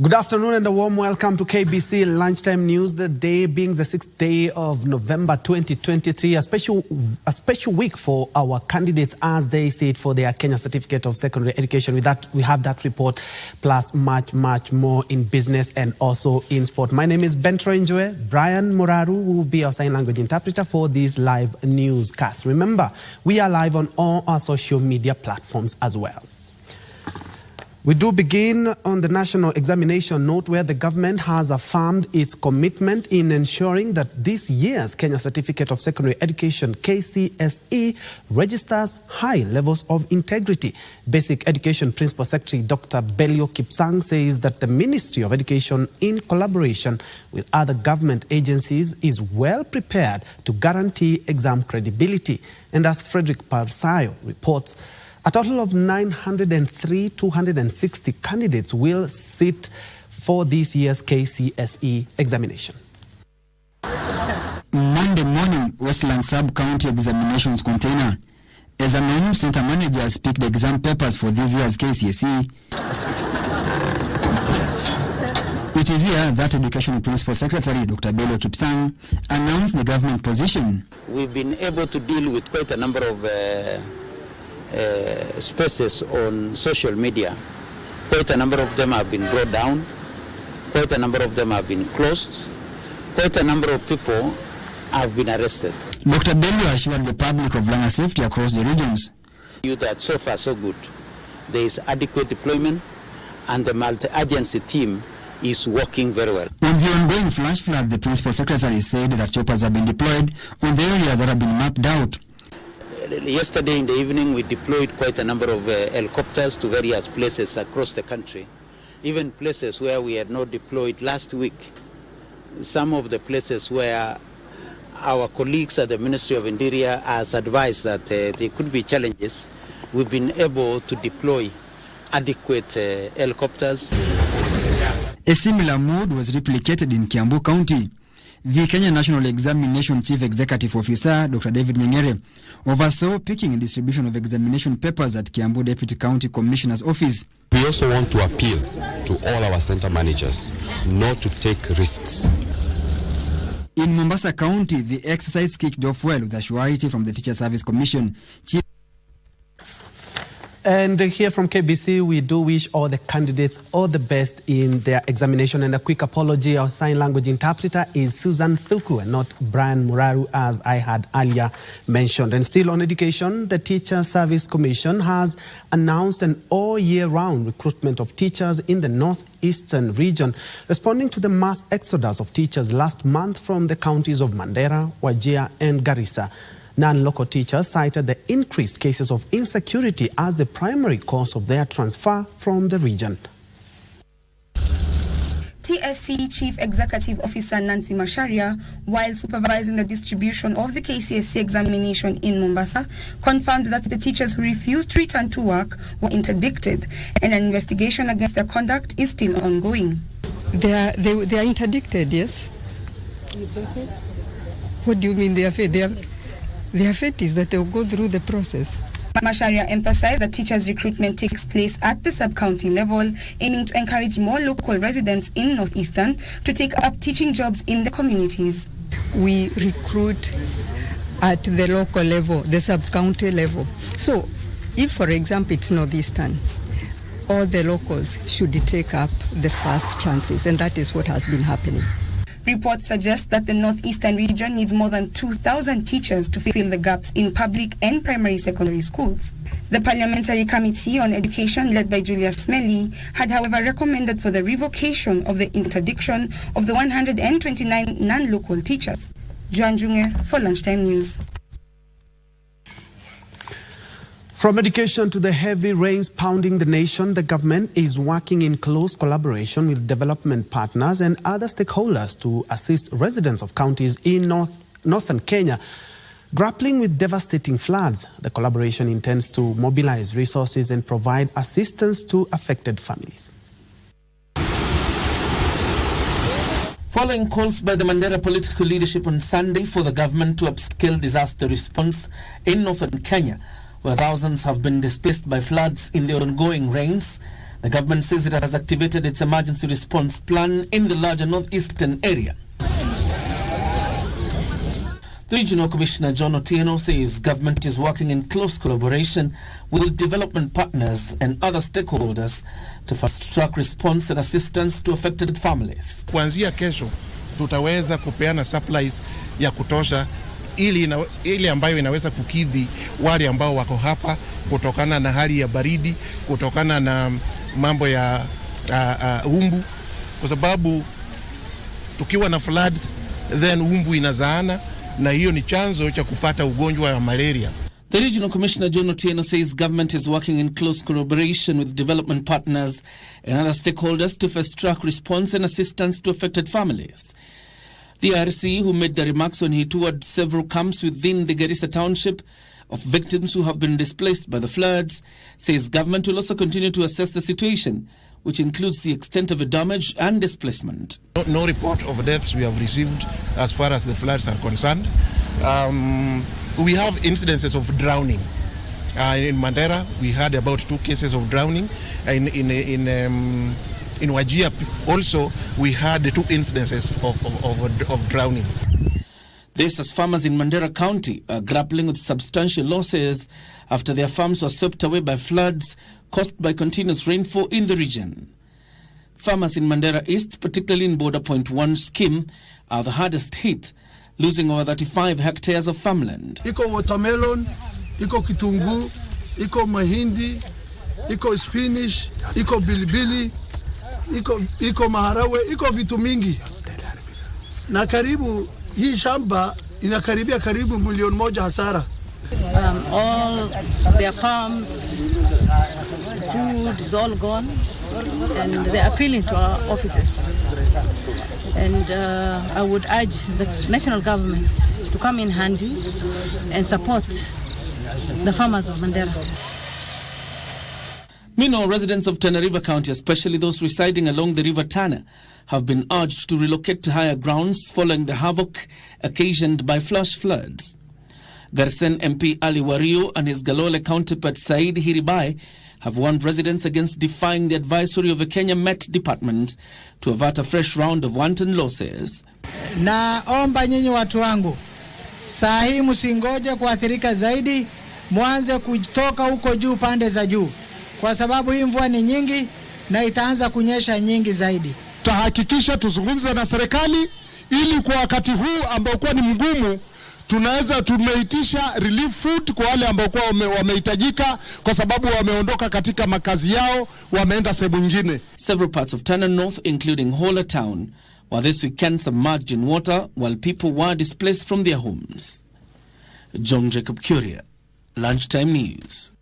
Good afternoon and a warm welcome to KBC Lunchtime News, the day being the 6th day of November 2023, a special week for our candidates as they sit for their Kenya Certificate of Secondary Education. With that, we have that report plus much more in business and also in sport. My name is Bentro Njue. Brian Moraru will be our sign language interpreter for this live newscast. Remember, we are live on all our social media platforms as well. We do begin on the national examination note, where the government has affirmed its commitment in ensuring that this year's Kenya Certificate of Secondary Education, KCSE, registers high levels of integrity. Basic Education Principal Secretary Dr. Belio Kipsang says that the Ministry of Education, in collaboration with other government agencies, is well prepared to guarantee exam credibility. And as Frederick Parsayo reports, a total of 903,260 candidates will sit for this year's KCSE examination. Monday morning, Westland Sub-County Examinations Container. As announced, center managers picked exam papers for this year's KCSE. It is here that Education Principal Secretary Dr. Belio Kipsang announced the government position. We've been able to deal with quite a number of spaces on social media. Quite a number of them have been brought down. Quite a number of them have been closed. Quite a number of people have been arrested. Dr. Belio assured the public of learner safety across the regions. That so far so good. There is adequate deployment and the multi-agency team is working very well. On the ongoing flash flood, the Principal Secretary said that choppers have been deployed on the areas that have been mapped out. Yesterday in the evening, we deployed quite a number of helicopters to various places across the country, even places where we had not deployed last week. Some of the places where our colleagues at the Ministry of Interior has advised that there could be challenges, we've been able to deploy adequate helicopters. A similar mood was replicated in Kiambu County. The Kenya National Examination Chief Executive Officer, Dr. David Nyengere, oversaw picking and distribution of examination papers at Kiambu Deputy County Commissioner's Office. We also want to appeal to all our center managers not to take risks. In Mombasa County, the exercise kicked off well with a surety from the Teacher Service Commission. And here from KBC, we do wish all the candidates all the best in their examination. And a quick apology, our sign language interpreter is Susan Thuku and not Brian Muraru, as I had earlier mentioned. And still on education, the Teacher Service Commission has announced an all-year-round recruitment of teachers in the northeastern region, responding to the mass exodus of teachers last month from the counties of Mandera, Wajir and Garissa. Non-local teachers cited the increased cases of insecurity as the primary cause of their transfer from the region. TSC Chief Executive Officer Nancy Mashujaa, while supervising the distribution of the KCSE examination in Mombasa, confirmed that the teachers who refused to return to work were interdicted, and an investigation against their conduct is still ongoing. They are interdicted, yes. What do you mean they are fit? Their fate is that they will go through the process. Mashujaa emphasized that teachers' recruitment takes place at the sub-county level, aiming to encourage more local residents in Northeastern to take up teaching jobs in the communities. We recruit at the local level, the sub-county level. So, if, for example, it's Northeastern, all the locals should take up the first chances, and that is what has been happening. Reports suggest that the northeastern region needs more than 2,000 teachers to fill the gaps in public and primary secondary schools. The Parliamentary Committee on Education, led by Julius Smelly, had however recommended for the revocation of the interdiction of the 129 non-local teachers. Joan Junge for Lunchtime News. From education to the heavy rains pounding the nation, the government is working in close collaboration with development partners and other stakeholders to assist residents of counties in northern Kenya grappling with devastating floods. The collaboration intends to mobilize resources and provide assistance to affected families. Following calls by the Mandera political leadership on Sunday for the government to upscale disaster response in northern Kenya, where thousands have been displaced by floods in the ongoing rains, The government says it has activated its emergency response plan in the larger northeastern area. The Regional Commissioner John Otieno says government is working in close collaboration with development partners and other stakeholders to fast-track response and assistance to affected families. Kuanzia kesho tutaweza kupeana supplies ya kutosha ili ambayo inaweza kukidhi wale ambao wako hapa kutokana na hali ya baridi, kutokana na mambo ya umbu, kwa sababu tukiwa na floods then umbu inazaana na hiyo ni chanzo cha kupata ugonjwa wa malaria. The Regional Commissioner John Otieno says government is working in close collaboration with development partners and other stakeholders to fast-track response and assistance to affected families. The RC, who made the remarks when he toured several camps within the Garissa township of victims who have been displaced by the floods, says government will also continue to assess the situation, which includes the extent of the damage and displacement. No report of deaths we have received as far as the floods are concerned. We have incidences of drowning. In Mandera, we had about 2 cases of drowning. In Wajir also, we had 2 incidences of drowning. This as farmers in Mandera County are grappling with substantial losses after their farms were swept away by floods caused by continuous rainfall in the region. Farmers in Mandera East, particularly in Border Point 1 scheme, are the hardest hit, losing over 35 hectares of farmland. Iko watermelon, iko kitungu, iko mahindi, iko spinach, iko bilibili, iko maharawe, iko vitu mingi. Na karibu hii shamba inakaribia karibu milioni moja hasara. All their farms, food is all gone, and they're appealing to our officers. And I would urge the national government to come in handy and support the farmers of Mandera. Meanwhile, residents of Tana River County, especially those residing along the River Tana, have been urged to relocate to higher grounds following the havoc occasioned by flash floods. Garsen MP Ali Wario and his Galole counterpart Said Hiribai have warned residents against defying the advisory of the Kenya Met Department to avert a fresh round of wanton losses. Naomba nyinyi watu wangu, saa hii msingoje kuathirika zaidi, mwanze kutoka huko juu pande za juu, kwa sababu hii mvua ni nyingi na itaanza kunyesha nyingi zaidi. Tahakikisha tuzungumze na serikali ili kwa wakati huu ambao kwa ni mgumu tumeitisha relief food kwa wale ambao kwa wamehitajika kwa sababu wameondoka katika makazi yao wameenda sehemu nyingine. Several parts of Tana North, including Hola Town, were this weekend submerged in water while people were displaced from their homes. John Jacob Curia, Lunchtime News.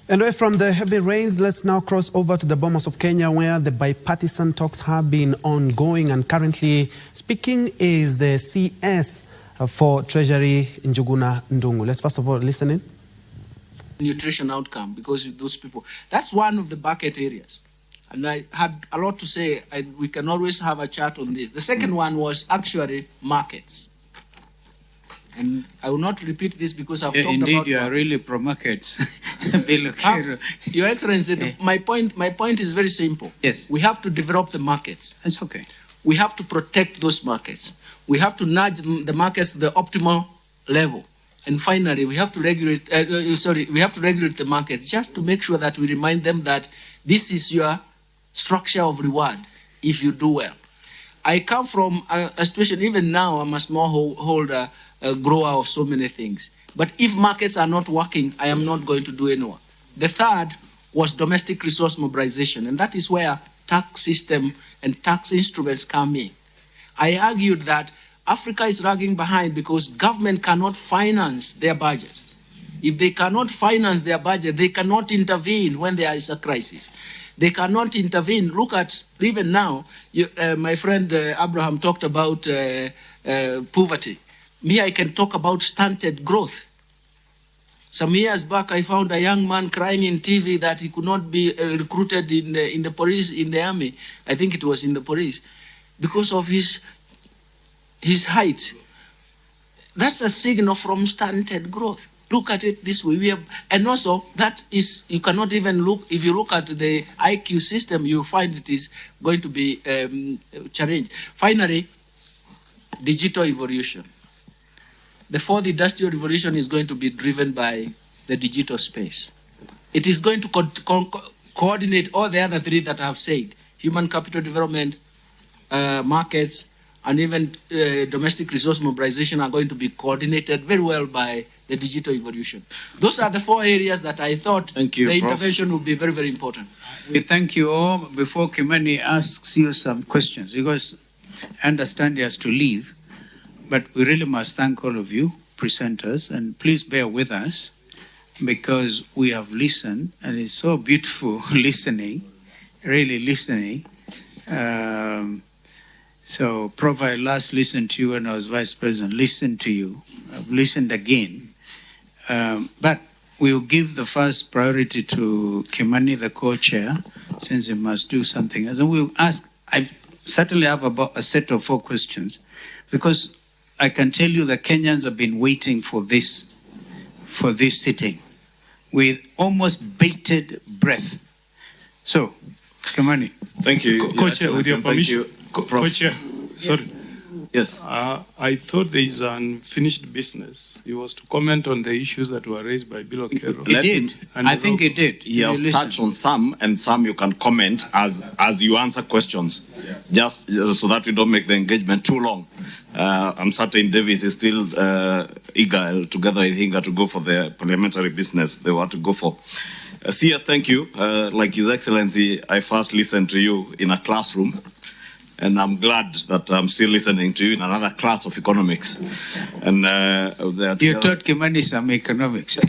And away from the heavy rains, let's now cross over to the Bomas of Kenya, where the bipartisan talks have been ongoing. And currently speaking is the CS for Treasury, Njuguna Ndungu. Let's first of all listen in. Nutrition outcome, because those people, that's one of the bucket areas. And I had a lot to say. We can always have a chat on this. The second one was actually markets. And I will not repeat this because I've talked about indeed, you are really pro-markets. Your Excellency, my point is very simple. Yes. We have to develop the markets. That's okay. We have to protect those markets. We have to nudge the markets to the optimal level. And finally, we have to regulate. We have to regulate the markets just to make sure that we remind them that this is your structure of reward if you do well. I come from a situation. Even now, I'm a smallholder. Grower of so many things. But if markets are not working, I am not going to do any work. The third was domestic resource mobilization, and that is where tax system and tax instruments come in. I argued that Africa is lagging behind because government cannot finance their budget. If they cannot finance their budget, they cannot intervene when there is a crisis. They cannot intervene. Look at, even now, my friend Abraham talked about poverty. Me, I can talk about stunted growth. Some years back, I found a young man crying in TV that he could not be recruited in the police, in the army. I think it was in the police, because of his height. That's a signal from stunted growth. look at it this way. We have, and also that is, you cannot even look, if you look at the IQ system, you find it is going to be challenged. Finally, digital evolution. The fourth industrial revolution is going to be driven by the digital space. It is going to coordinate all the other three that I have said: human capital development, markets, and even domestic resource mobilization are going to be coordinated very well by the digital evolution. Those are the four areas that I thought the intervention would be very, very important. We thank you all. Before Kimani asks you some questions, because I understand he has to leave, but we really must thank all of you presenters, and please bear with us because we have listened, and it's so beautiful listening, really listening. So, Prof, I last listened to you when I was Vice President, listened to you. I've listened again. But we'll give the first priority to Kimani, the co-chair, since he must do something. And we'll ask, I certainly have about a set of 4 questions, because I can tell you the Kenyans have been waiting for this sitting with almost bated breath. So, Kimani. Thank you. Co-chair, with your permission. Co-chair, sorry. Yes. I thought there is unfinished business. He was to comment on the issues that were raised by Bill Okero. He did. I think he did. He has touched on some, and some you can comment as you answer questions, just so that we don't make the engagement too long. I'm certain Davis is still eager, together with Hinga, to go for the parliamentary business they want to go for. CS, thank you. Like His Excellency, I first listened to you in a classroom, and I'm glad that I'm still listening to you in another class of economics. And you taught Kimani some economics.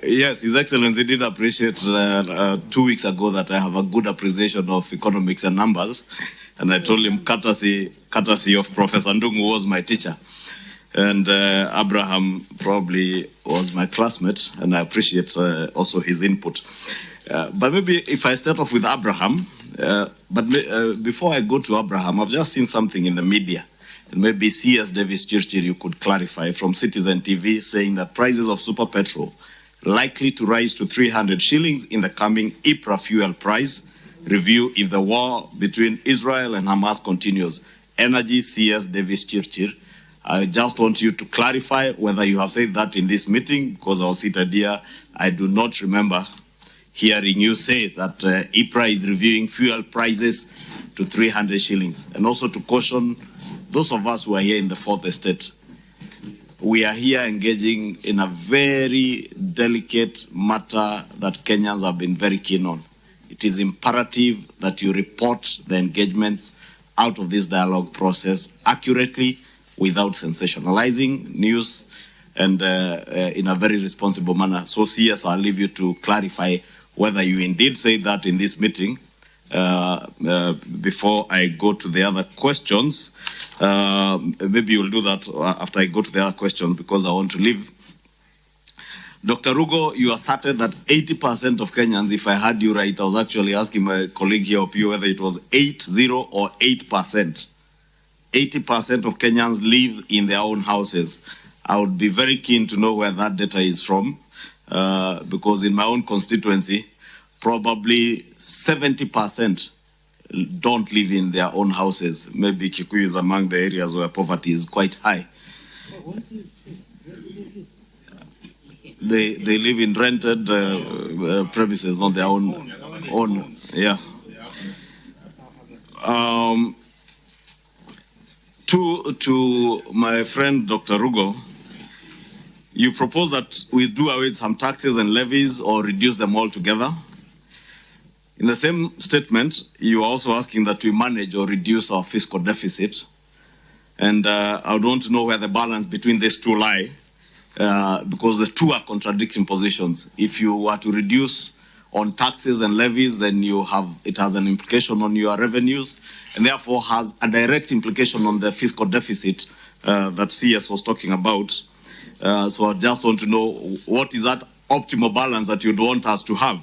Yes, His Excellency did appreciate 2 weeks ago that I have a good appreciation of economics and numbers, and I told him courtesy of Professor Ndungu was my teacher. And Abraham probably was my classmate, and I appreciate also his input. But maybe if I start off with Abraham, before I go to Abraham, I've just seen something in the media, and maybe CS Davis Chirchir, you could clarify, from Citizen TV, saying that prices of super petrol likely to rise to 300 shillings in the coming IPRA fuel price review if the war between Israel and Hamas continues. Energy CS Davis Chirchir. I just want you to clarify whether you have said that in this meeting, because I was seated here. I do not remember hearing you say that IPRA is reviewing fuel prices to 300 shillings. And also to caution those of us who are here in the Fourth Estate, we are here engaging in a very delicate matter that Kenyans have been very keen on. It is imperative that you report the engagements out of this dialogue process accurately, without sensationalizing news, and in a very responsible manner. So, CS, I'll leave you to clarify whether you indeed say that in this meeting. Before I go to the other questions, maybe you'll do that after I go to the other questions, because I want to leave. Dr. Rugo, you asserted that 80% of Kenyans, if I heard you right, I was actually asking my colleague here of you whether it was 80 or 8%. 80% of Kenyans live in their own houses. I would be very keen to know where that data is from, because in my own constituency, probably 70% don't live in their own houses. Maybe Kikuyu is among the areas where poverty is quite high. They live in rented premises, not their own. Yeah. To my friend Dr. Rugo, you propose that we do away with some taxes and levies or reduce them altogether. In the same statement, you are also asking that we manage or reduce our fiscal deficit. And I would want to know where the balance between these two lie, because the two are contradicting positions. If you were to reduce on taxes and levies, then it has an implication on your revenues, and therefore has a direct implication on the fiscal deficit that CS was talking about. So I just want to know, what is that optimal balance that you'd want us to have?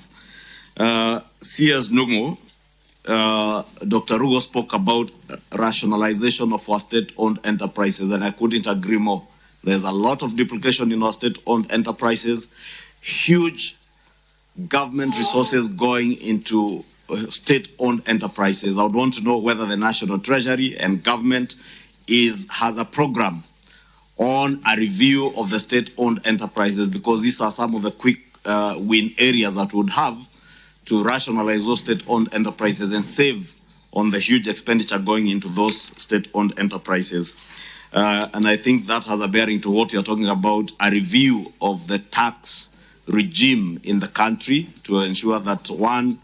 CS Nungu, Dr. Rugo spoke about rationalization of our state-owned enterprises, and I couldn't agree more. There's a lot of duplication in our state-owned enterprises, huge government resources going into state-owned enterprises. I would want to know whether the National Treasury and government has a program on a review of the state-owned enterprises, because these are some of the quick win areas that would have to rationalize those state-owned enterprises and save on the huge expenditure going into those state-owned enterprises. And I think that has a bearing to what you're talking about, a review of the tax regime in the country to ensure that, one,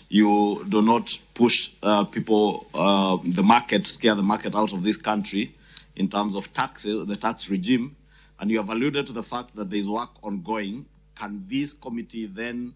you do not push people, the market, scare the market out of this country in terms of taxes, the tax regime. And you have alluded to the fact that there is work ongoing. Can this committee then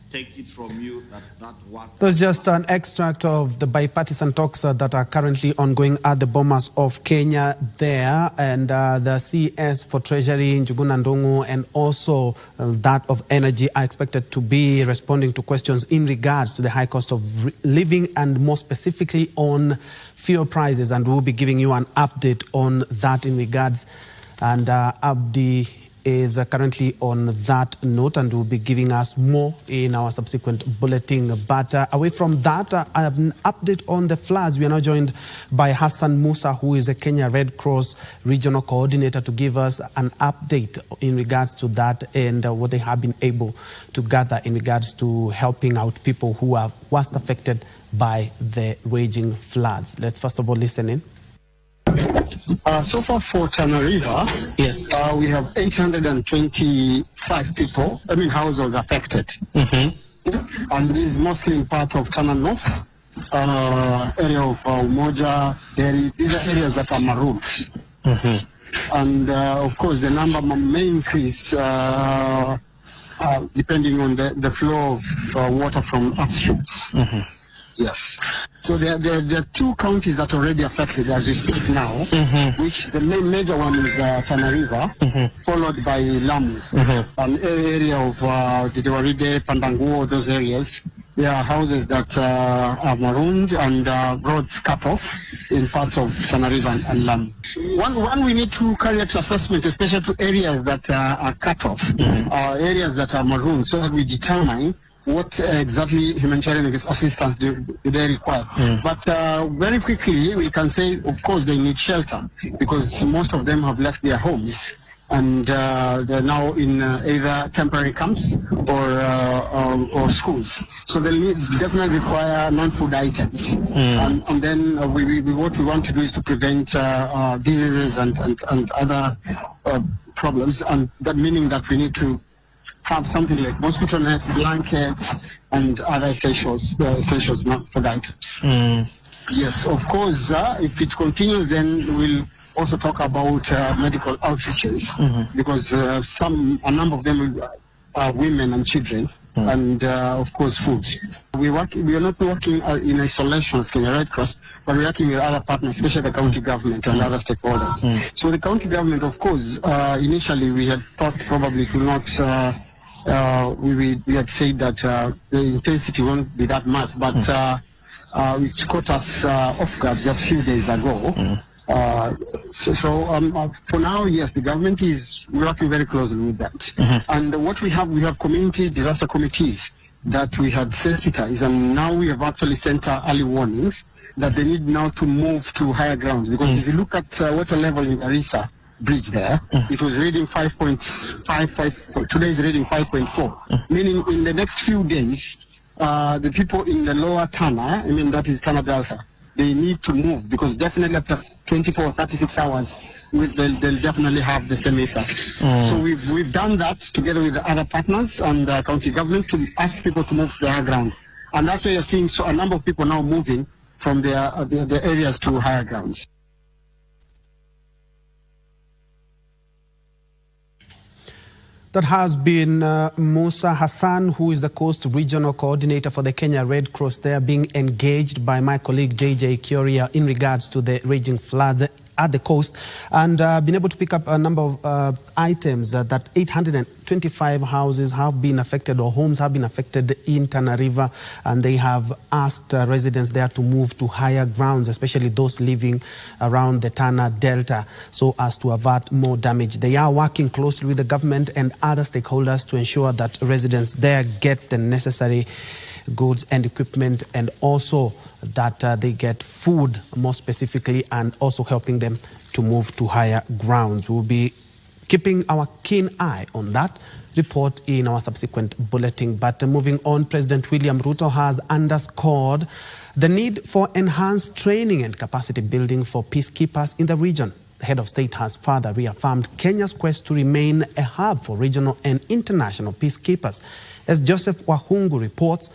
take it from you that work? That's just an extract of the bipartisan talks that are currently ongoing at the Bomas of Kenya there, and the CS for Treasury, Njuguna Ndung'u, and also that of Energy are expected to be responding to questions in regards to the high cost of living and more specifically on fuel prices, and we'll be giving you an update on that in regards. And Abdi is currently on that note and will be giving us more in our subsequent bulletin. But away from that, an update on the floods. We are now joined by Hassan Musa, who is a Kenya Red Cross regional coordinator, to give us an update in regards to that and what they have been able to gather in regards to helping out people who are worst affected by the raging floods. Let's first of all listen in. So far for Tana River, yes, we have 825 people, households affected. And this is mostly in part of Tana North, area of Umoja, Deri. These are areas that are marooned. And of course, the number may increase depending on the flow of water from upstreams. Yes. So there are two counties that are already affected as we speak now, which the major one is Tana River, followed by Lamu, an area of Didewaride, Pandanguo, those areas. There are houses that are marooned and roads cut off in parts of Tana River and Lamu. One, we need to carry out assessment, especially to areas that are cut off, areas that are marooned, so that we determine what exactly humanitarian assistance do they require. But very quickly, we can say, of course, they need shelter, because most of them have left their homes and they're now in either temporary camps or schools. So they definitely require non-food items. And then what we want to do is to prevent diseases and other problems, and that meaning that we need to have something like mosquito nets, blankets, and other essentials not for items. Yes, of course, if it continues, then we'll also talk about medical outreaches, because a number of them are women and children, and of course food. We are not working in isolation as Kenya Red Cross, but we're working with other partners, especially the county government and other stakeholders. So the county government, of course, initially we had thought probably to not we had said that the intensity won't be that much, but which caught us off guard just a few days ago. For now, yes, the government is working very closely with that. And what we have community disaster committees that we had sensitized, and now we have actually sent early warnings that they need now to move to higher grounds, because if you look at water level in Arisa bridge there, it was reading 5.55, today is reading 5.4, meaning in the next few days, the people in the lower Tana, that is Tana Delta, they need to move, because definitely after 24 or 36 hours, they'll definitely have the same effect. So we've done that together with the other partners and the county government to ask people to move to the higher ground. And that's why you're seeing a number of people now moving from their areas to higher grounds. That has been Musa Hassan, who is the Coast Regional Coordinator for the Kenya Red Cross there, being engaged by my colleague JJ Kioria in regards to the raging floods. at the coast, and been able to pick up a number of items that 825 houses have been affected, or homes have been affected in Tana River, and they have asked residents there to move to higher grounds, especially those living around the Tana Delta, so as to avert more damage. They are working closely with the government and other stakeholders to ensure that residents there get the necessary goods and equipment, and also that they get food more specifically, and also helping them to move to higher grounds. We'll be keeping our keen eye on that report in our subsequent bulletin. But moving on, President William Ruto has underscored the need for enhanced training and capacity building for peacekeepers in the region. The head of state has further reaffirmed Kenya's quest to remain a hub for regional and international peacekeepers. As Joseph Wahungu reports,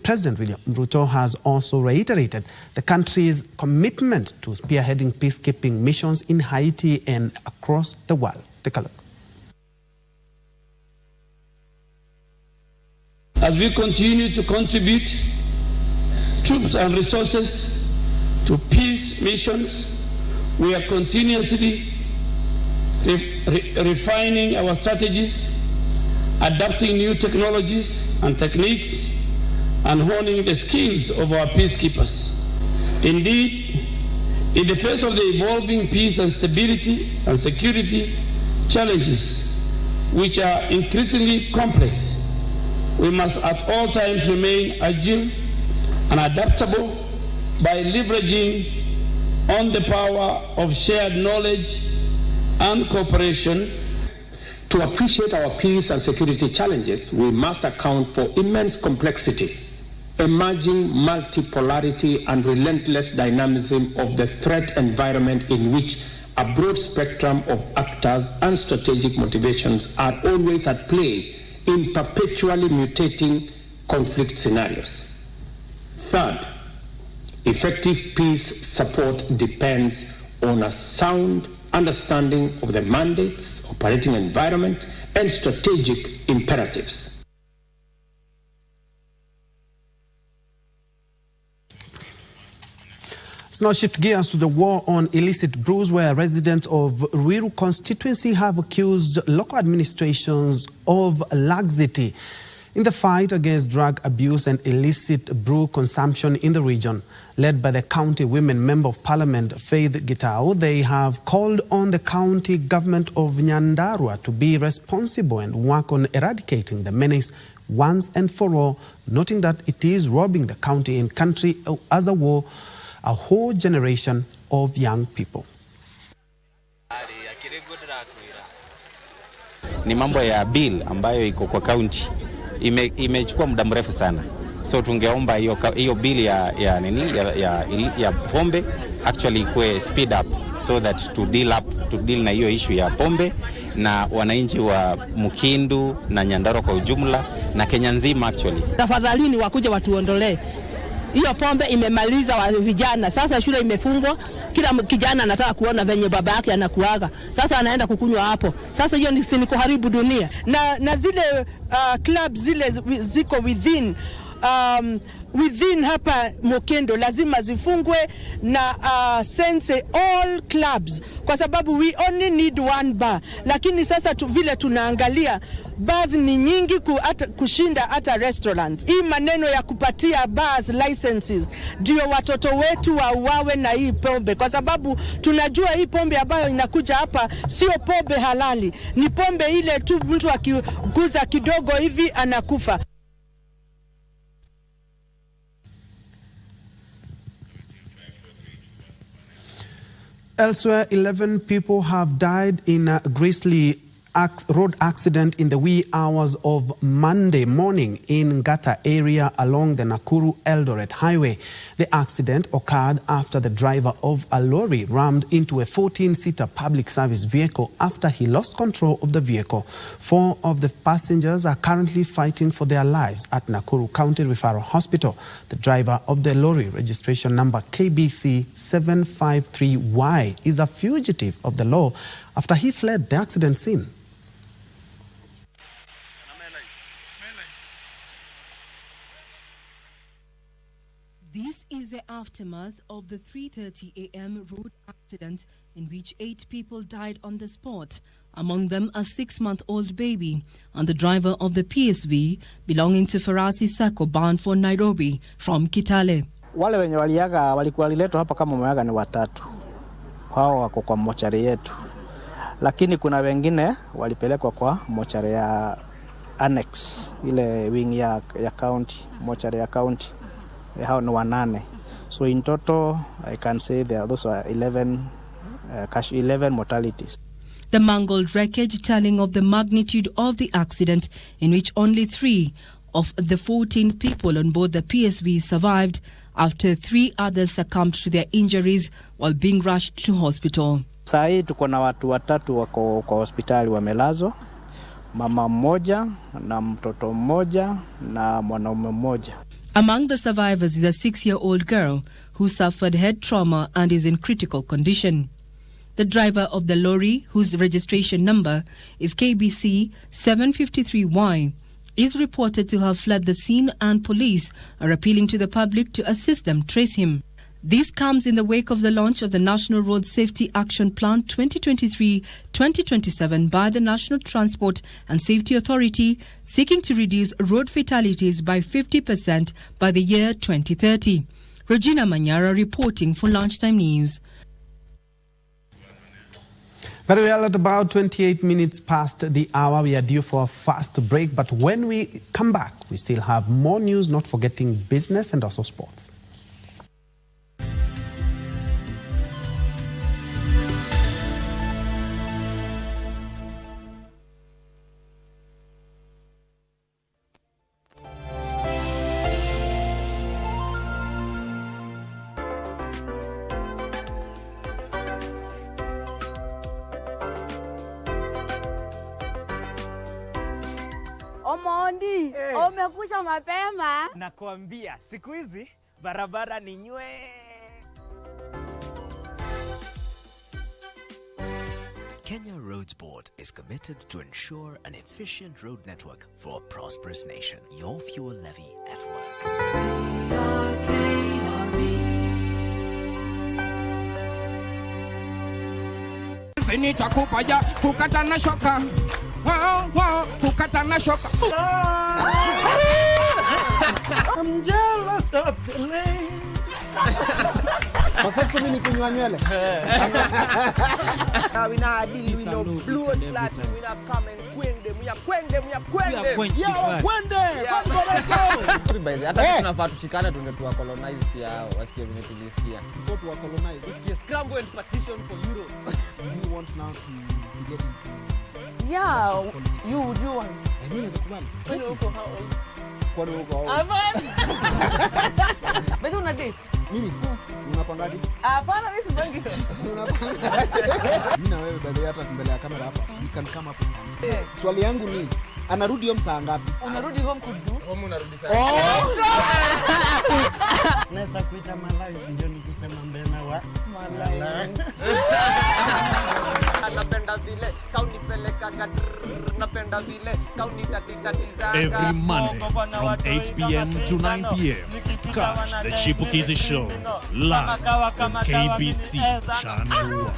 President William Ruto has also reiterated the country's commitment to spearheading peacekeeping missions in Haiti and across the world. Take a look. As we continue to contribute troops and resources to peace missions, we are continuously refining our strategies, adapting new technologies and techniques, and honing the skills of our peacekeepers. Indeed, in the face of the evolving peace and stability and security challenges, which are increasingly complex, we must at all times remain agile and adaptable by leveraging on the power of shared knowledge and cooperation. To appreciate our peace and security challenges, we must account for immense complexity, emerging multipolarity, and relentless dynamism of the threat environment in which a broad spectrum of actors and strategic motivations are always at play in perpetually mutating conflict scenarios. Third, effective peace support depends on a sound understanding of the mandates, operating environment, and strategic imperatives. Let's now shift gears to the war on illicit brews, where residents of Ruiru constituency have accused local administrations of laxity in the fight against drug abuse and illicit brew consumption in the region. Led by the county women member of parliament, Faith Gitau, they have called on the county government of Nyandarua to be responsible and work on eradicating the menace once and for all, noting that it is robbing the county and country as a whole generation of young people. Ni mambo ya bill ambayo iko kwa county imechukua muda mrefu sana, so tungeomba hiyo bill ya pombe actually ikue speed up so that to deal na hiyo issue ya pombe na wananchi wa Mukindu na Nyandarua kwa ujumla na Kenya nzima actually. Tafadhalini wakuje watuondolee hiyo pombe, imemaliza wa vijana. Sasa shule imefungwa, kila kijana anataka kuona venye baba yake anakuaga. Sasa anaenda kukunywa hapo. Sasa hiyo ni kuharibu dunia. Na zile clubs zile ziko within hapa Mokendo lazima zifungwe na sense all clubs, kwa sababu we only need one bar. Lakini sasa vile tunaangalia bars ni nyingi kushinda hata restaurants. Hii maneno ya kupatia bars licenses ndio watoto wetu wauawe na hii pombe, kwa sababu tunajua hii pombe ambayo inakuja hapa sio pombe halali, ni pombe ile tu mtu akiguza kidogo hivi anakufa. Elsewhere, 11 people have died in a grisly road accident in the wee hours of Monday morning in Ngata area along the Nakuru-Eldoret highway. The accident occurred after the driver of a lorry rammed into a 14-seater public service vehicle after he lost control of the vehicle. 4 of the passengers are currently fighting for their lives at Nakuru County Referral Hospital. The driver of the lorry, registration number KBC 753Y, is a fugitive of the law after he fled the accident scene. This is the aftermath of the 3:30 a.m. road accident. accident in which 8 people died on the spot, among them a 6-month-old baby, and the driver of the PSV belonging to Farasi Sacco bound for Nairobi from Kitale. Wale wenye waliletwa hapa kama umeaga ni 3. Hao wako kwa mochari yetu. Lakini kuna wengine walipelekwa kwa mochari ya annex, ile wing ya county, mochari ya county. Hao ni 8. So in total, I can say those are 11 mortalities. The mangled wreckage telling of the magnitude of the accident, in which only 3 of the 14 people on board the PSV survived after 3 others succumbed to their injuries while being rushed to hospital. Sai tuko na watu 3 wako kwa hospitali wamelazwa, mama mmoja na mtoto mmoja na mwanaume mmoja. Among the survivors is a 6-year-old girl who suffered head trauma and is in critical condition. The driver of the lorry, whose registration number is KBC 753Y, is reported to have fled the scene, and police are appealing to the public to assist them trace him. This comes in the wake of the launch of the National Road Safety Action Plan 2023-2027 by the National Transport and Safety Authority, seeking to reduce road fatalities by 50% by the year 2030. Regina Manyara reporting for Lunchtime News. Very well, at about 28 minutes past the hour, we are due for a fast break. But when we come back, we still have more news, not forgetting business and also sports. Omondi, umekusha mapema. Nakwambia, siku hizi barabara ni nywe. Kenya Roads Board is committed to ensure an efficient road network for a prosperous nation. Your fuel levy at work. Nitakupa ya kukata na shoka. Kukata na shoka. I'm jealous of the lane. Kwa sababu mimi nikunywa nywele. We na deal with no blue and black. We na come and kwende. Hata tunafaa tushikane tungetua colonize pia hao wasikie vile tulisikia. So to colonize. Scramble and partition for Europe. You want now to get into? Yeah, you want. Mimi naweza kubali. When you go how old? Kwani uko how old? Bado una date? Mimi? Unapangaje? Hapana, mimi sipangi. Unapangaje? Mimi na wewe baada hata mbele ya kamera hapa. You can come up with something. Swali yangu ni anarudi home saa ngapi? Unarudi home kudu? Home unarudi saa. Naweza kuita malines ndio nikisema mbena wa malines. Napenda vile kaunipeleka napenda vile kaunitatiza. Every Monday from 8 p.m. to 9 p.m. Catch the Chipukizi Show live on KBC Channel 1.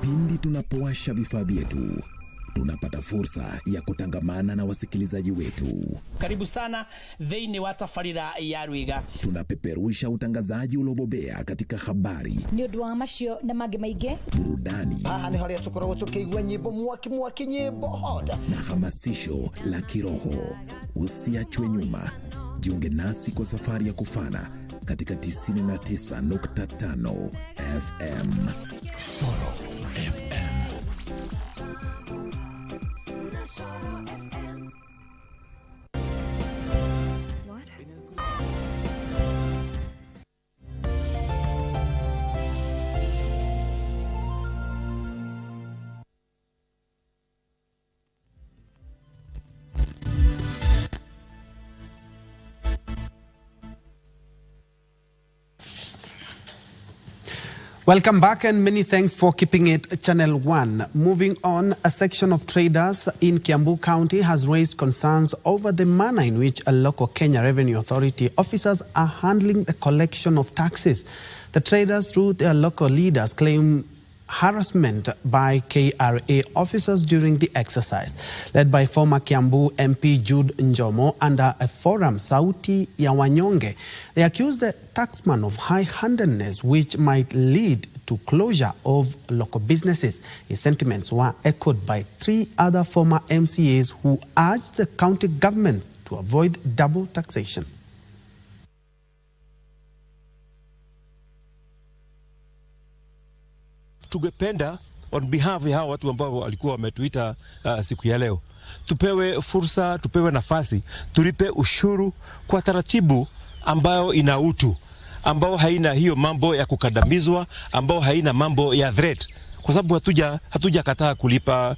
Pindi tunapowasha vifaa vyetu, tunapata fursa ya kutangamana na wasikilizaji wetu. Karibu sana Veine Watafarira ya Rwiga. Tunapeperusha utangazaji ulobobea katika habari, Nyodoa mashio na magemaige, burudani, ni hali ya chokoro chokeigwa nyimbo mwaki nyimbo hoda na hamasisho la kiroho. Usiachwe nyuma. Jiunge nasi kwa safari ya kufana katika 99.5 FM. Shoro FM. Welcome back and many thanks for keeping it Channel 1. Moving on, a section of traders in Kiambu County has raised concerns over the manner in which a local Kenya Revenue Authority officers are handling the collection of taxes. The traders, through their local leaders, claim harassment by KRA officers during the exercise. Led by former Kiambu MP Jude Njomo under a forum, Sauti ya Wanyonge, they accused the taxman of high-handedness which might lead to closure of local businesses. His sentiments were echoed by 3 other former MCAs who urged the county government to avoid double taxation. Tungependa on behalf ya watu ambao walikuwa wametuita siku ya leo, tupewe fursa, tupewe nafasi, tulipe ushuru kwa taratibu ambayo ina utu, ambao haina hiyo mambo ya kukandamizwa, ambao haina mambo ya threat, kwa sababu hatuja kataa kulipa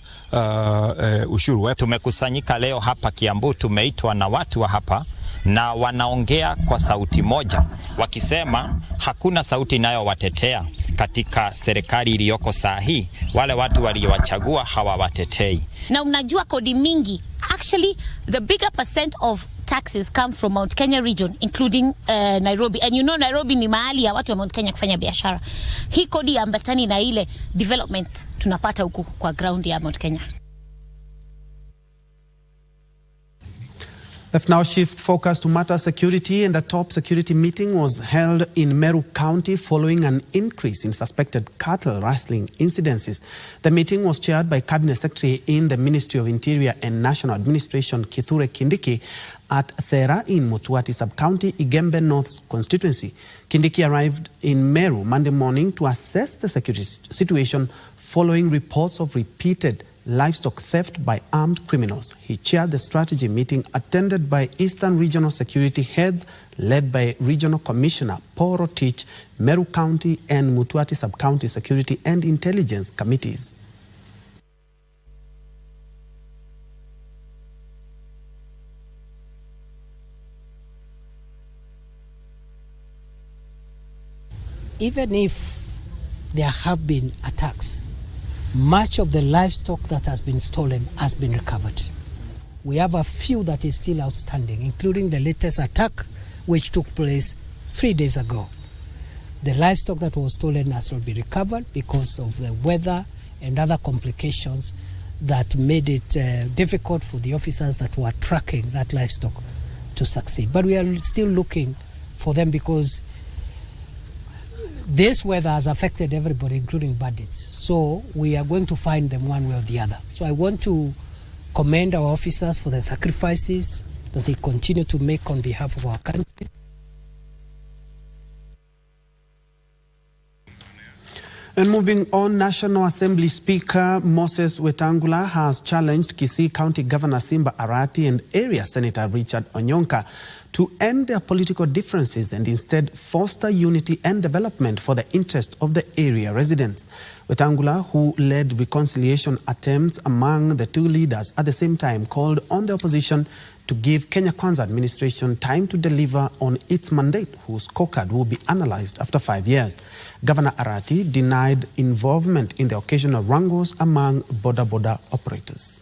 ushuru. Tumekusanyika leo hapa Kiambu, tumeitwa na watu wa hapa na wanaongea kwa sauti moja, wakisema hakuna sauti inayowatetea katika serikali iliyoko saa hii. Wale watu waliowachagua hawawatetei. Na unajua kodi mingi, actually the bigger percent of taxes come from Mount Kenya region, including Nairobi. And you know Nairobi ni mahali ya watu wa Mount Kenya kufanya biashara. Hii kodi ya ambatani na ile development tunapata huku kwa ground ya Mount Kenya. Let's now shift focus to matter security, and a top security meeting was held in Meru County following an increase in suspected cattle rustling incidences. The meeting was chaired by Cabinet Secretary in the Ministry of Interior and National Administration, Kithure Kindiki, at Thera in Mutuati Sub-County, Igembe North's constituency. Kindiki arrived in Meru Monday morning to assess the security situation following reports of repeated livestock theft by armed criminals. He chaired the strategy meeting attended by Eastern Regional Security heads led by Regional Commissioner Paul Rotich, Meru County and Mutuati Sub-County Security and Intelligence Committees. Even if there have been attacks, much of the livestock that has been stolen has been recovered. We have a few that is still outstanding, including the latest attack which took place 3 days ago. The livestock that was stolen has not been recovered because of the weather and other complications that made it difficult for the officers that were tracking that livestock to succeed. But we are still looking for them because this weather has affected everybody, including bandits. So we are going to find them one way or the other. So I want to commend our officers for the sacrifices that they continue to make on behalf of our country. And moving on, National Assembly Speaker Moses Wetangula has challenged Kisii County Governor Simba Arati and Area Senator Richard Onyonka to end their political differences and instead foster unity and development for the interest of the area residents. Wetangula, who led reconciliation attempts among the two leaders, at the same time called on the opposition to give Kenya Kwanza administration time to deliver on its mandate, whose scorecard will be analyzed after 5 years. Governor Arati denied involvement in the occasional wrangles among border operators.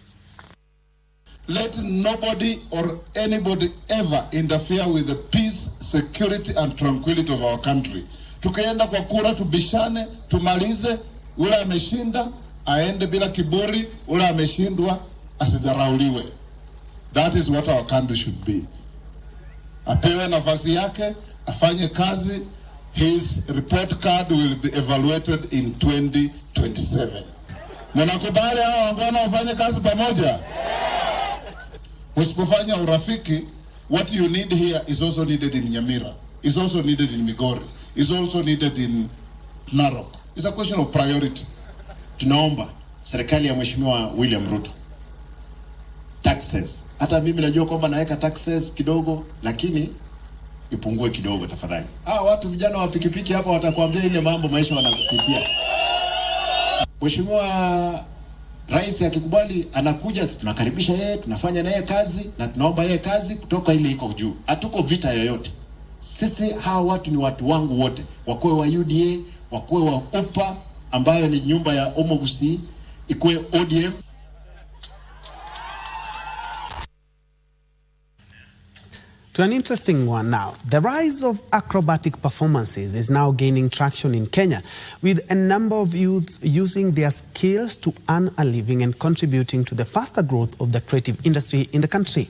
Let nobody or anybody ever interfere with the peace, security and tranquility of our country. Tukienda kwa kura tubishane, tumalize, ule ameshinda aende bila kiburi, ule ameshindwa asidharauliwe. That is what our country should be. Apewe nafasi yake, afanye kazi. His report card will be evaluated in 2027. Mnakubali hao ambao wafanye kazi pamoja? Usipofanya urafiki, what you need here is also needed in Nyamira, is also needed in Migori, is also needed in Narok. It's a question of priority. Tunaomba serikali ya Mheshimiwa William Ruto, taxes. Hata mimi najua kwamba naweka taxes kidogo, lakini ipungue kidogo tafadhali. Watu vijana wa pikipiki hapa watakwambia ile mambo maisha wanakupitia. Mheshimiwa Rais akikubali anakuja, tunakaribisha yeye, tunafanya naye kazi na tunaomba yeye kazi kutoka ile iko juu. Hatuko vita yoyote. Sisi hawa watu ni watu wangu wote. Wakoe wa UDA, wakuwe wa UPA ambayo ni nyumba ya Omogusi, ikuwe ODM. To an interesting one now. The rise of acrobatic performances is now gaining traction in Kenya, with a number of youths using their skills to earn a living and contributing to the faster growth of the creative industry in the country.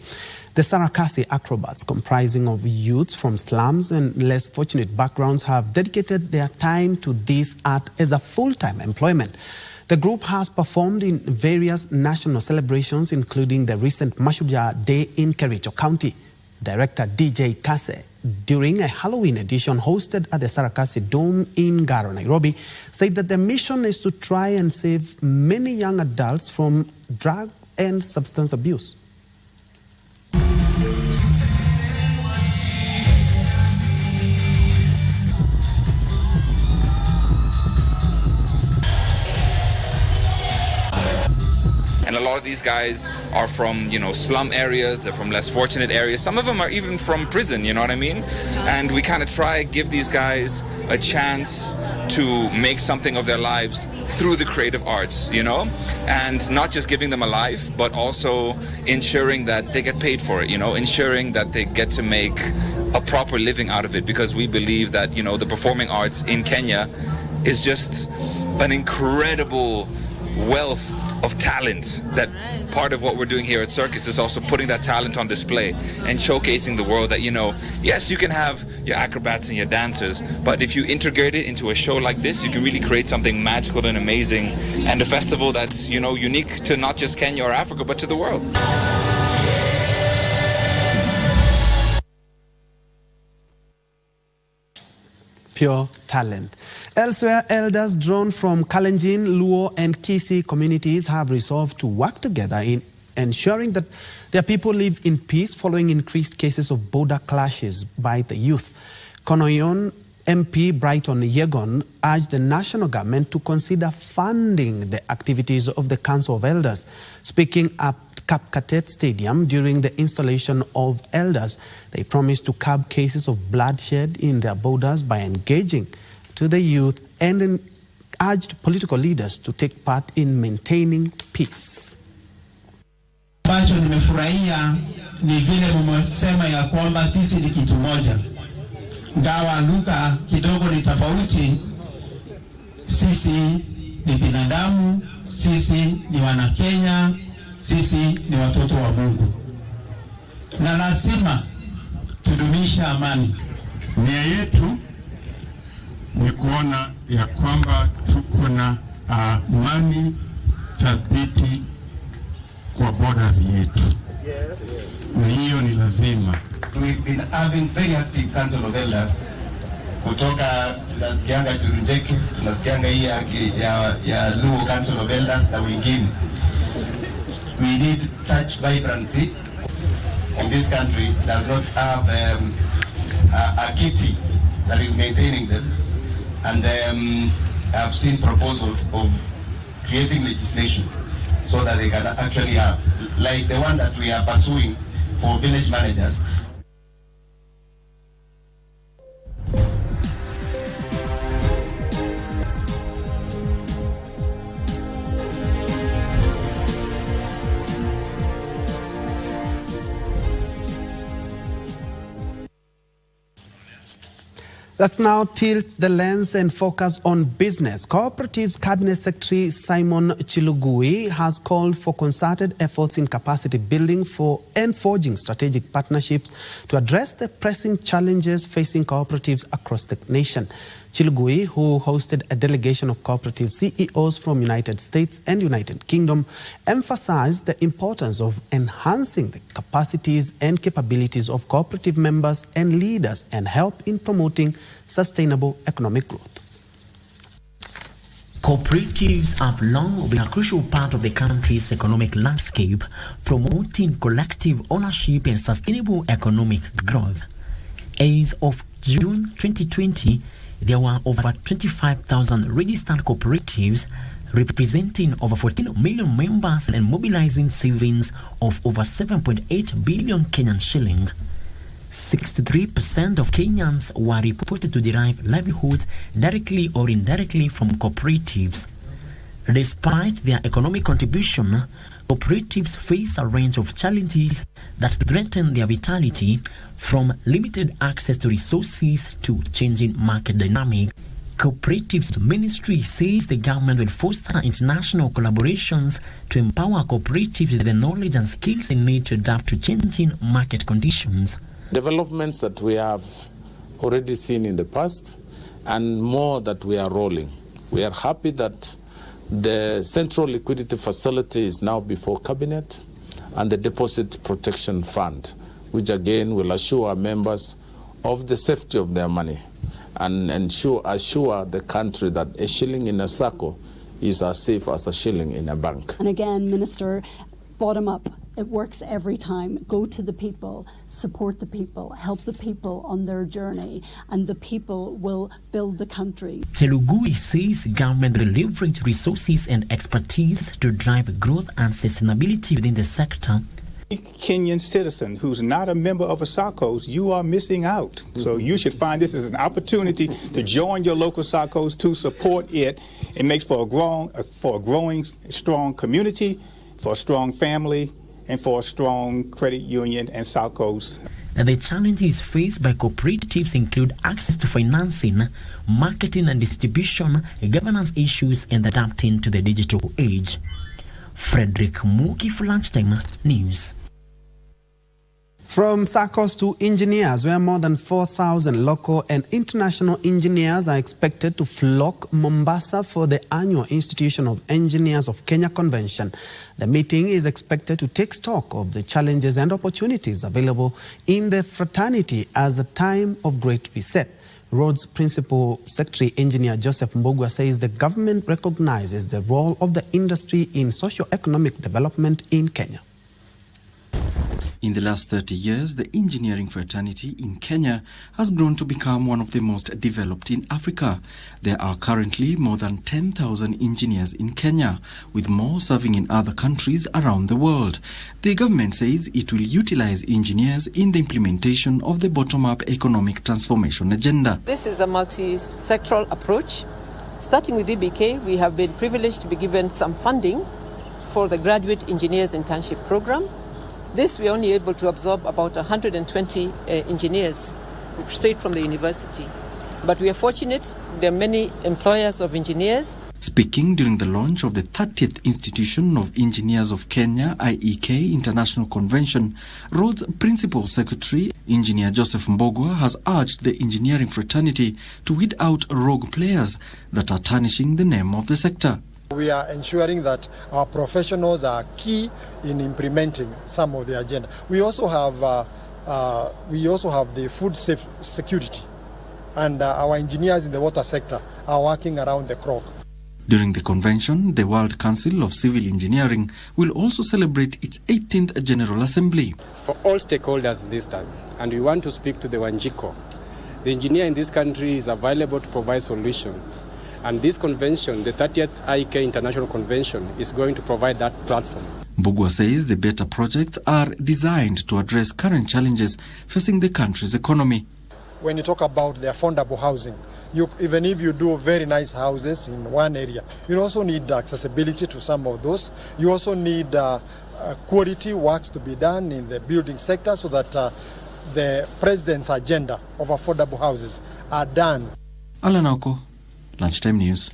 The Sarakasi acrobats, comprising of youths from slums and less fortunate backgrounds, have dedicated their time to this art as a full-time employment. The group has performed in various national celebrations, including the recent Mashujaa Day in Kericho County. Director DJ Kase, during a Halloween edition hosted at the Sarakasi Dome in Garo, Nairobi, said that the mission is to try and save many young adults from drug and substance abuse. And a lot of these guys are from, slum areas, they're from less fortunate areas. Some of them are even from prison, you know what I mean? And we kind of give these guys a chance to make something of their lives through the creative arts, And not just giving them a life, but also ensuring that they get paid for it, ensuring that they get to make a proper living out of it, because we believe that, the performing arts in Kenya is just an incredible wealth of talent. That part of what we're doing here at Circus is also putting that talent on display and showcasing the world that, yes, you can have your acrobats and your dancers, but if you integrate it into a show like this, you can really create something magical and amazing, and a festival that's, unique to not just Kenya or Africa, but to the world. Pure talent. Elsewhere, elders drawn from Kalenjin, Luo and Kisii communities have resolved to work together in ensuring that their people live in peace following increased cases of border clashes by the youth. Konoyon MP Brighton Yegon urged the national government to consider funding the activities of the Council of Elders. Speaking at Kapkatet Stadium during the installation of elders, they promised to curb cases of bloodshed in their borders by engaging to the youth and urged political leaders to take part in maintaining peace. Ambacho nimefurahia ni vile mmesema ya kwamba sisi ni kitu moja. Ngawa lugha kidogo ni tofauti, sisi ni binadamu, sisi ni wana Kenya, sisi ni watoto wa Mungu. Na lazima tudumisha amani. Nia yetu ni kuona ya kwamba tuko na amani thabiti kwa borders yetu. Na hiyo ni lazima. We've been having very active Council of Elders. Kutoka tunasikianga Turunjeke, tunasikianga hii ya Luo Council of Elders na wengine. We need such vibrancy. In this country does not have a kitty that is maintaining them. And I've seen proposals of creating legislation so that they can actually have, like the one that we are pursuing for village managers. Let's now tilt the lens and focus on business. Cooperative's Cabinet Secretary Simon Chilugui has called for concerted efforts in capacity building and forging strategic partnerships to address the pressing challenges facing cooperatives across the nation. Chilugui, who hosted a delegation of cooperative CEOs from United States and United Kingdom, emphasized the importance of enhancing the capacities and capabilities of cooperative members and leaders and help in promoting sustainable economic growth. Cooperatives have long been a crucial part of the country's economic landscape, promoting collective ownership and sustainable economic growth. As of June 2020, there were over 25,000 registered cooperatives, representing over 14 million members and mobilizing savings of over 7.8 billion Kenyan shillings. 63% of Kenyans were reported to derive livelihood directly or indirectly from cooperatives. Despite their economic contribution, cooperatives face a range of challenges that threaten their vitality, from limited access to resources to changing market dynamics. Cooperatives Ministry says the government will foster international collaborations to empower cooperatives with the knowledge and skills they need to adapt to changing market conditions. Developments that we have already seen in the past and more that we are rolling. We are happy that the Central Liquidity Facility is now before Cabinet, and the Deposit Protection Fund, which again will assure our members of the safety of their money and assure the country that a shilling in a SACCO is as safe as a shilling in a bank. And again, Minister, bottom up. It works every time. Go to the people, support the people, help the people on their journey, and the people will build the country. Chelugui says government will leverage resources and expertise to drive growth and sustainability within the sector. Kenyan citizen who's not a member of a SACCOs, you are missing out. So you should find this as an opportunity to join your local SACCOs, to support it. It makes for a growing, strong community, for a strong family, and for a strong credit union and SACCOs. The challenges faced by cooperatives include access to financing, marketing and distribution, governance issues, and adapting to the digital age. Frederick Muki for Lunchtime News. From SACCOs to engineers, where more than 4,000 local and international engineers are expected to flock Mombasa for the annual Institution of Engineers of Kenya Convention. The meeting is expected to take stock of the challenges and opportunities available in the fraternity as a time of great reset. Roads Principal Secretary Engineer Joseph Mbogwa says the government recognizes the role of the industry in socio-economic development in Kenya. In the last 30 years, the engineering fraternity in Kenya has grown to become one of the most developed in Africa. There are currently more than 10,000 engineers in Kenya, with more serving in other countries around the world. The government says it will utilize engineers in the implementation of the bottom-up economic transformation agenda. This is a multi-sectoral approach. Starting with EBK, we have been privileged to be given some funding for the Graduate Engineers Internship Program. This, we are only able to absorb about 120 engineers straight from the university. But we are fortunate, there are many employers of engineers. Speaking during the launch of the 30th Institution of Engineers of Kenya, IEK International Convention, Roads Principal Secretary Engineer Joseph Mbogwa has urged the engineering fraternity to weed out rogue players that are tarnishing the name of the sector. We are ensuring that our professionals are key in implementing some of the agenda. We also have the food security, and our engineers in the water sector are working around the clock. During the convention, the World Council of Civil Engineering will also celebrate its 18th General Assembly. For all stakeholders this time, and we want to speak to the Wanjiko. The engineer in this country is available to provide solutions. And this convention, the 30th IEK International Convention, is going to provide that platform. Mbogwa says the better projects are designed to address current challenges facing the country's economy. When you talk about the affordable housing, even if you do very nice houses in one area, you also need accessibility to some of those. You also need quality works to be done in the building sector so that the president's agenda of affordable houses are done. Alan Oko, Lunchtime News.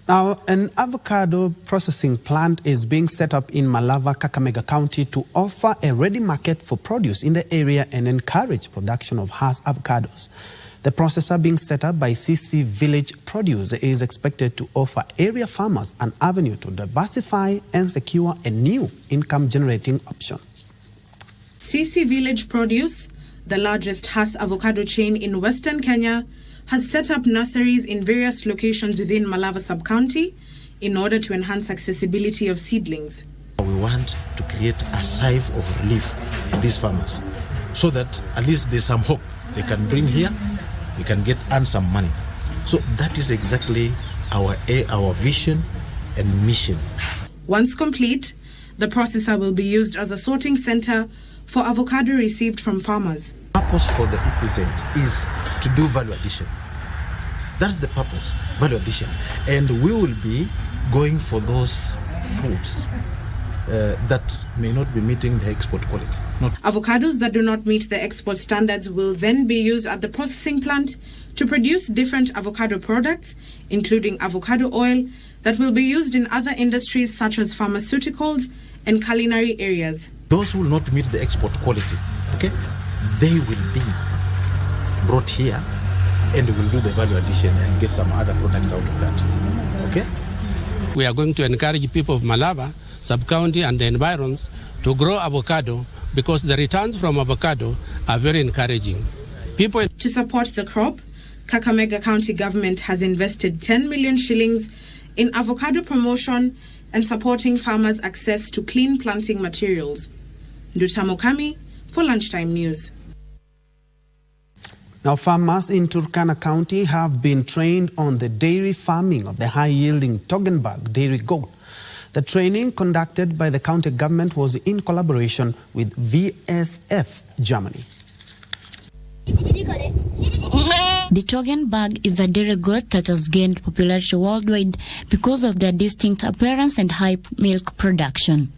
Now, an avocado processing plant is being set up in Malava, Kakamega County to offer a ready market for produce in the area and encourage production of Hass avocados. The processor being set up by KBC Village Produce is expected to offer area farmers an avenue to diversify and secure a new income-generating option. KBC Village Produce, the largest Hass avocado chain in Western Kenya, has set up nurseries in various locations within Malava sub-county in order to enhance accessibility of seedlings. We want to create a sigh of relief for these farmers so that at least there's some hope they can bring here, they can earn some money. So that is exactly our vision and mission. Once complete, the processor will be used as a sorting center for avocado received from farmers. The purpose for the represent is to do value addition. That's the purpose, value addition. And we will be going for those fruits that may not be meeting the export quality. Avocados that do not meet the export standards will then be used at the processing plant to produce different avocado products, including avocado oil, that will be used in other industries such as pharmaceuticals and culinary areas. Those who will not meet the export quality, okay, they will be brought here and we'll do the value addition and get some other products out of that, okay? We are going to encourage people of Malava, sub-county and the environs to grow avocado because the returns from avocado are very encouraging. To support the crop, Kakamega County government has invested 10 million shillings in avocado promotion and supporting farmers' access to clean planting materials. Nduta Mokami for Lunchtime News. Now, farmers in Turkana County have been trained on the dairy farming of the high-yielding Toggenburg dairy goat. The training conducted by the county government was in collaboration with VSF Germany. The Toggenburg is a dairy goat that has gained popularity worldwide because of their distinct appearance and high milk production.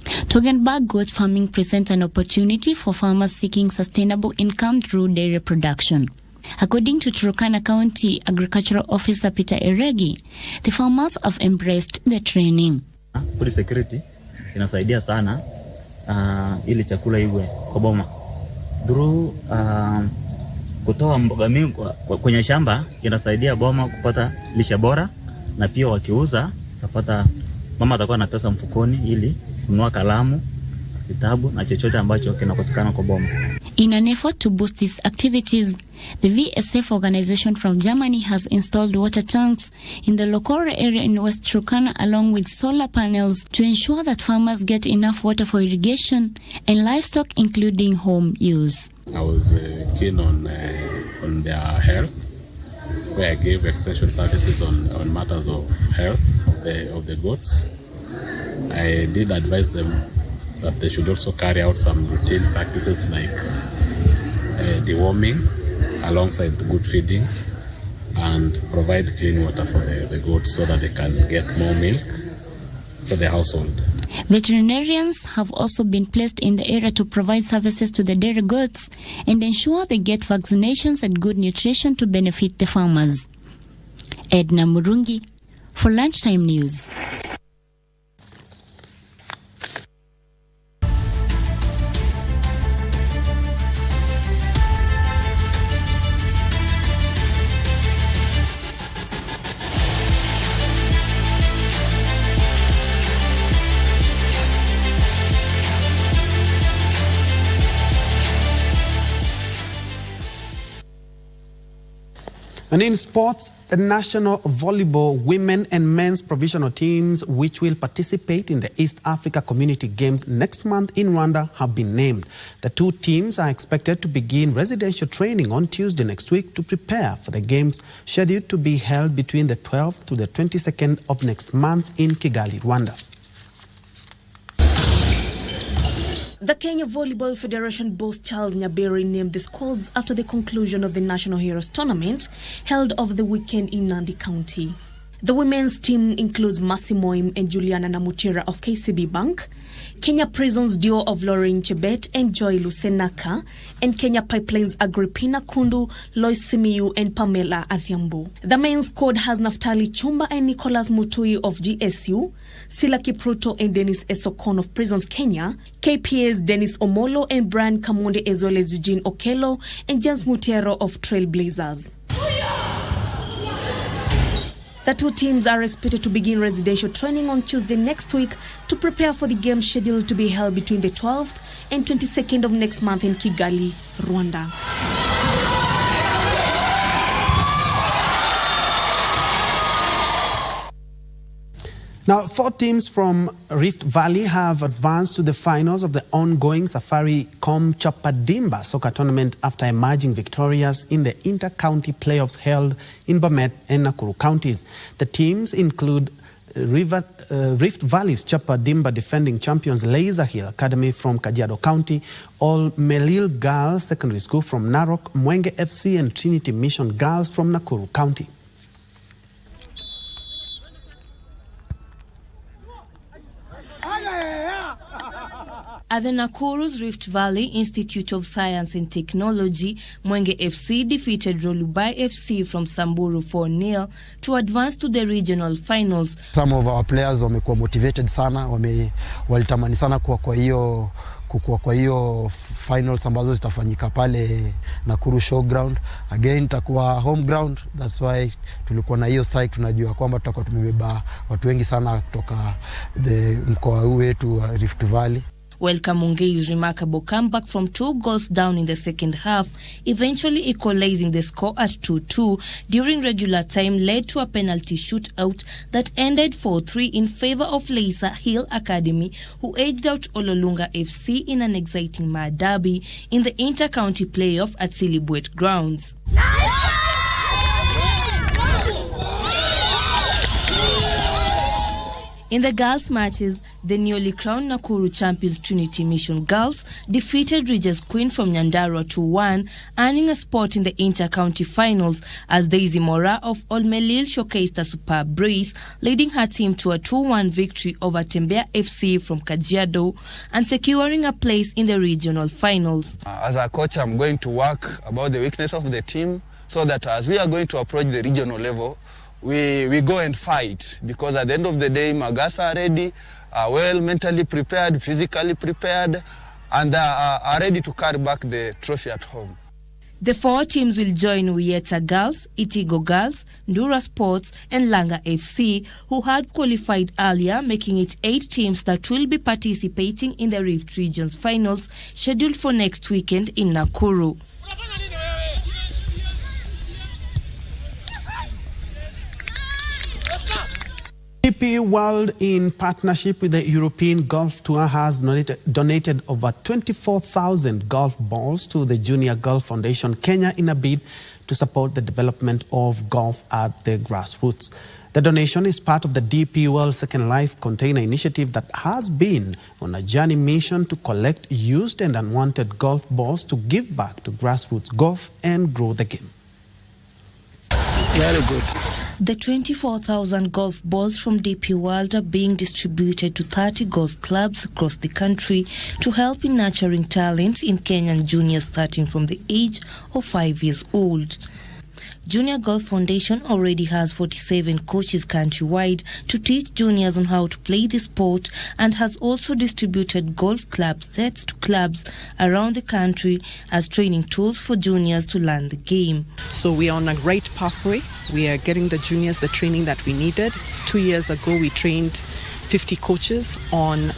Toggenburg goat farming presents an opportunity for farmers seeking sustainable income through dairy production. According to Turkana County Agricultural Officer Peter Eregi, the farmers have embraced the training. Food security inasaidia sana ili chakula iwe kwa boma. Through kutoa mboga mingi kwenye shamba inasaidia boma kupata lishe bora, na pia wakiuza tapata mama atakuwa na pesa mfukoni ili kununua kalamu, vitabu na chochote ambacho kinakosekana kwa boma. In an effort to boost these activities, the VSF organization from Germany has installed water tanks in the local area in West Turkana along with solar panels to ensure that farmers get enough water for irrigation and livestock, including home use. I was keen on their health, where I gave extension services on matters of health of the goats. I did advise them that they should also carry out some routine practices like deworming alongside good feeding and provide clean water for the goats so that they can get more milk for the household. Veterinarians have also been placed in the area to provide services to the dairy goats and ensure they get vaccinations and good nutrition to benefit the farmers. Edna Murungi for Lunchtime News. And in sports, the national volleyball women and men's provisional teams, which will participate in the East Africa Community Games next month in Rwanda, have been named. The two teams are expected to begin residential training on Tuesday next week to prepare for the games scheduled to be held between the 12th to the 22nd of next month in Kigali, Rwanda. The Kenya Volleyball Federation boss Charles Nyaberi named the squads after the conclusion of the National Heroes Tournament held over the weekend in Nandi County. The women's team includes Mercy Moim and Juliana Namutira of KCB Bank, Kenya Prisons duo of Lauren Chebet and Joy Lusenaka, and Kenya Pipelines Agrippina Kundu, Lois Simiyu and Pamela Athiambo. The men's squad has Naftali Chumba and Nicholas Mutui of GSU, Sila Kipruto and Dennis Esokon of Prisons Kenya, KPA's Dennis Omolo and Brian Kamunde, as well as Eugene Okello and James Mutero of Trailblazers. The two teams are expected to begin residential training on Tuesday next week to prepare for the games scheduled to be held between the 12th and 22nd of next month in Kigali, Rwanda. Now, 4 teams from Rift Valley have advanced to the finals of the ongoing Safaricom Chapadimba soccer tournament after emerging victorious in the inter-county playoffs held in Bomet and Nakuru counties. The teams include Rift Valley's Chapa Dimba defending champions Laser Hill Academy from Kajiado County, All Melil Girls Secondary School from Narok, Mwenge FC and Trinity Mission Girls from Nakuru County. At the Nakuru's Rift Valley Institute of Science and Technology, Mwenge FC defeated Rolubai FC from Samburu 4-0 to advance to the regional finals. Some of our players wamekuwa motivated sana, walitamani sana kwa hiyo finals ambazo zitafanyika pale Nakuru Showground. Again takuwa home ground, that's why tulikuwa na hiyo site. Tunajua kwamba tutakuwa tumebeba watu wengi sana kutoka mkoa wetu Rift Valley. Welcome Mungei's remarkable comeback from 2 goals down in the second half, eventually equalizing the score at 2-2 during regular time, led to a penalty shootout that ended 4-3 in favor of Laser Hill Academy, who edged out Ololunga FC in an exciting mad derby in the inter-county playoff at Silibwet grounds. In the girls' matches, the newly crowned Nakuru champions Trinity Mission Girls defeated Regis Queen from Nyandarua 2-1, earning a spot in the inter-county finals as Daisy Mora of Olmelil showcased a superb brace, leading her team to a 2-1 victory over Tembea FC from Kajiado and securing a place in the regional finals. As a coach, I'm going to work about the weakness of the team so that as we are going to approach the regional level, we go and fight, because at the end of the day, Magasa are ready, are well mentally prepared, physically prepared, and are ready to carry back the trophy at home. The 4 teams will join Uyeta Girls, Itigo Girls, Ndura Sports, and Langa FC, who had qualified earlier, making it 8 teams that will be participating in the Rift Regions finals, scheduled for next weekend in Nakuru. DP World, in partnership with the European Golf Tour, has donated over 24,000 golf balls to the Junior Golf Foundation Kenya in a bid to support the development of golf at the grassroots. The donation is part of the DP World Second Life Container Initiative that has been on a journey mission to collect used and unwanted golf balls to give back to grassroots golf and grow the game. Very good. The 24,000 golf balls from DP World are being distributed to 30 golf clubs across the country to help in nurturing talent in Kenyan juniors starting from the age of 5 years old. Junior Golf Foundation already has 47 coaches countrywide to teach juniors on how to play the sport, and has also distributed golf club sets to clubs around the country as training tools for juniors to learn the game. So we are on a great pathway. We are getting the juniors the training that we needed. 2 years ago, we trained 50 coaches on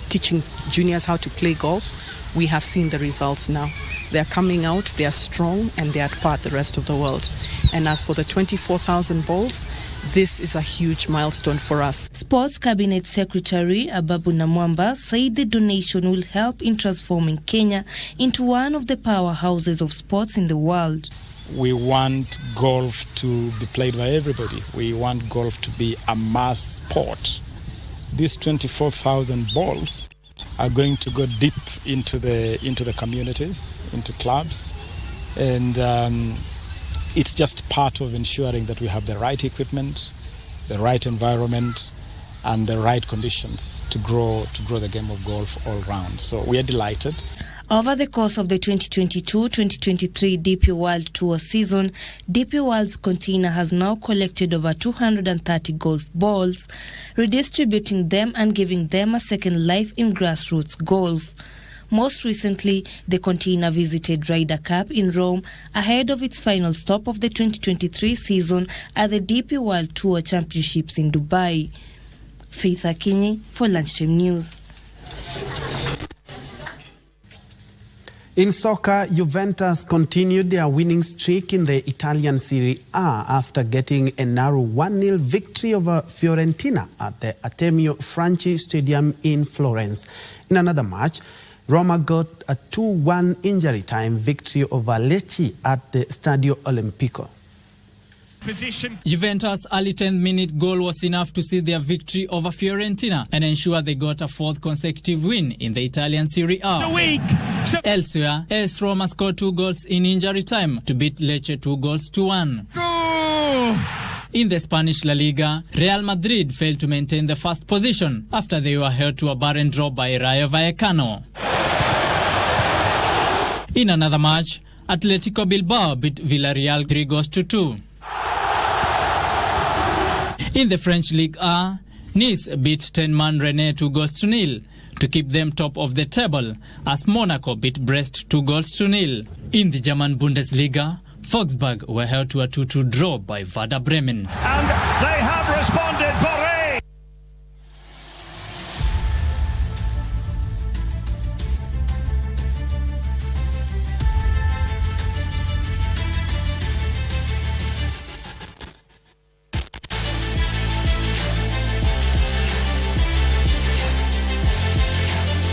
teaching juniors how to play golf. We have seen the results now. They are coming out, they are strong, and they are part the rest of the world. And as for the 24,000 balls, this is a huge milestone for us. Sports Cabinet Secretary Ababu Namwamba said the donation will help in transforming Kenya into one of the powerhouses of sports in the world. We want golf to be played by everybody. We want golf to be a mass sport. These 24,000 balls are going to go deep into the communities, into clubs, and it's just part of ensuring that we have the right equipment, the right environment, and the right conditions to grow the game of golf all round. So we are delighted. Over the course of the 2022-2023 DP World Tour season, DP World's container has now collected over 230 golf balls, redistributing them and giving them a second life in grassroots golf. Most recently, the container visited Ryder Cup in Rome ahead of its final stop of the 2023 season at the DP World Tour Championships in Dubai. Faith Akinyi for Lunchtime News. In soccer, Juventus continued their winning streak in the Italian Serie A after getting a narrow 1-0 victory over Fiorentina at the Artemio Franchi Stadium in Florence. In another match, Roma got a 2-1 injury time victory over Lecce at the Stadio Olimpico. position. Juventus' early 10th-minute goal was enough to see their victory over Fiorentina and ensure they got a 4th consecutive win in the Italian Serie A. Elsewhere, AS Roma scored 2 goals in injury time to beat Lecce 2-1. In the Spanish La Liga, Real Madrid failed to maintain the first position after they were held to a barren draw by Rayo Vallecano. In another match, Atletico Bilbao beat Villarreal 3-2. In the French Ligue A, Nice beat 10-man Rennes 2-0 to keep them top of the table, as Monaco beat Brest 2-0. In the German Bundesliga, Augsburg were held to a 2-2 draw by Werder Bremen. And they have responded by